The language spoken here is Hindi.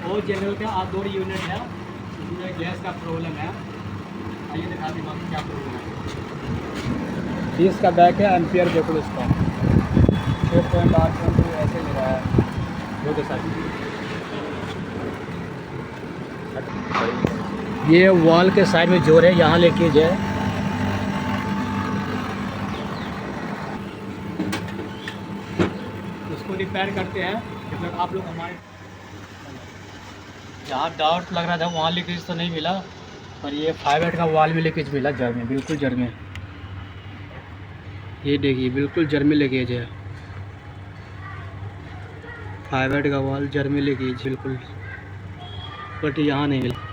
और जनरल का आउटडोर यूनिट है, इसमें गैस का प्रॉब्लम है। आइए दिखाते हैं आपको क्या प्रॉब्लम है। ये इसका बैक है, एम्पियर देखो इसका 6.8 ऐसे ले रहा है दो के साथ। ये वॉल के साइड में जोर है, यहाँ लीकेज है। उसको रिपेयर करते हैं। जब आप लोग हमारे जहाँ डाउट लग रहा था वहाँ लीकेज तो नहीं मिला, पर ये 5 का वॉल में लीकेज मिला, जड़ में, बिल्कुल जड़ में। ये देखिए बिल्कुल जड़ में लीकेज है, 5 का वॉल जड़ में लीकेज बिल्कुल, बट यहाँ नहीं मिला।